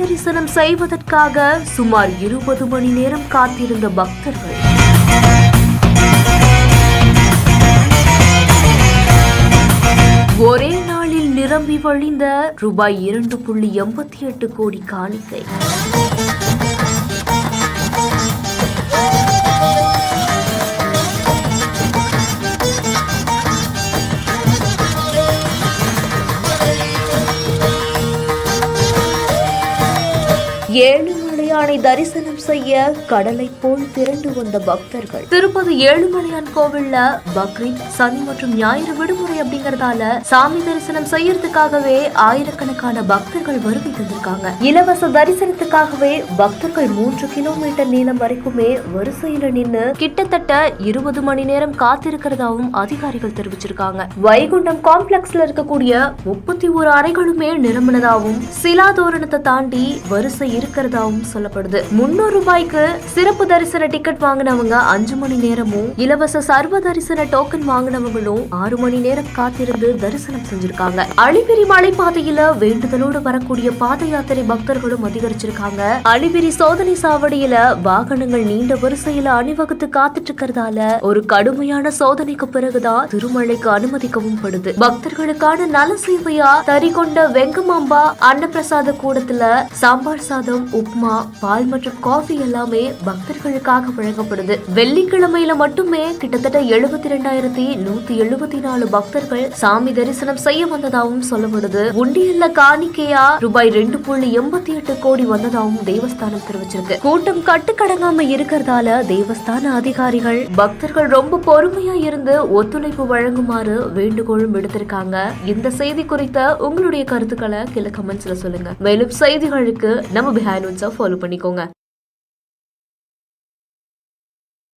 தரிசனம் செய்வதற்காக சுமார் 20 மணி நேரம் காத்திருந்த பக்தர்கள். ஒரே நாளில் நிரம்பி வழிந்த ரூபாய் 2.88 கோடி காணிக்கை. ஏழுமலையானை தரிசனம் செய்ய கடலை போல் திரண்டு வந்த பக்தர்கள். திருப்பதி ஏழுமலையான் கோவில்ல பக்ரீத், சனி மற்றும் ஞாயிறு விடுமுறை அப்படிங்கறதால சாமி தரிசனம் செய்யறதுக்காகவே ஆயிரக்கணக்கான பக்தர்கள் வருகை தந்திருக்காங்க. இலவச தரிசனத்துக்காகவே பக்தர்கள் 3 கிலோமீட்டர் நீளம் வரைக்குமே வரிசையில நின்று கிட்டத்தட்ட 20 மணி நேரம் காத்திருக்கிறதாவும் அதிகாரிகள் தெரிவிச்சிருக்காங்க. வைகுண்டம் காம்ப்ளெக்ஸ்ல இருக்கக்கூடிய 31 அறைகளுமே நிரம்பினதாகவும் சிலாதோரணத்தை தாண்டி வரிசை இருக்கிறதாவும் சொல்லப்படுது. 300 ரூபாய்க்கு சிறப்பு தரிசன டிக்கெட் வாங்கினவங்க 5 மணி நேரமும், இலவச சர்வ தரிசன டோக்கன் வாங்கினவங்களும் 6 மணி நேரம் காத்திருந்து தரிசனம் செஞ்சிருக்காங்க. அலிபிரி மலைப்பாதையில வேண்டுதலோடு வரக்கூடிய பாத யாத்திரை பக்தர்களும் அதிகரிச்சிருக்காங்க. அலிபிரி சோதனை சாவடியில வாகனங்கள் நீண்ட வரிசையில அணிவகுத்து காத்துட்டு இருக்கிறதால ஒரு கடுமையான சோதனைக்கு பிறகுதான் திருமலைக்கு அனுமதிக்கவும் படுது. பக்தர்களுக்கான நல சேவையா தரிகொண்ட வெங்கமாம்பா அன்னப்பிரசாத கூடத்துல சாம்பார் சாதம், உப்மா, பால் மற்றும் காஃபி எல்லாமே பக்தர்களுக்காக வழங்கப்படுது. வெள்ளிக்கிழமையில மட்டுமே கிட்டத்தட்ட 72,174 பக்தர்கள் சாமி தரிசனம் செய்ய வந்ததாகவும் சொல்லப்படுது. உண்டியல்ல காணிக்கையா ரூபாய் 2.88 கோடி வந்ததாகவும் தேவஸ்தானம் தெரிவிச்சிருக்கு. கூட்டம் கட்டுக்கடங்காம இருக்கிறதால தேவஸ்தான அதிகாரிகள் பக்தர்கள் ரொம்ப பொறுமையா இருந்து ஒத்துழைப்பு வழங்குமாறு வேண்டுகோளும் விடுத்திருக்காங்க. இந்த செய்தி குறித்த உங்களுடைய கருத்துக்களை கீழே கமெண்ட்ஸ்ல சொல்லுங்க. மேலும் செய்திகளுக்கு நம்ம பிஹைண்ட் ஃபாலோ பண்ணிக்கோங்க.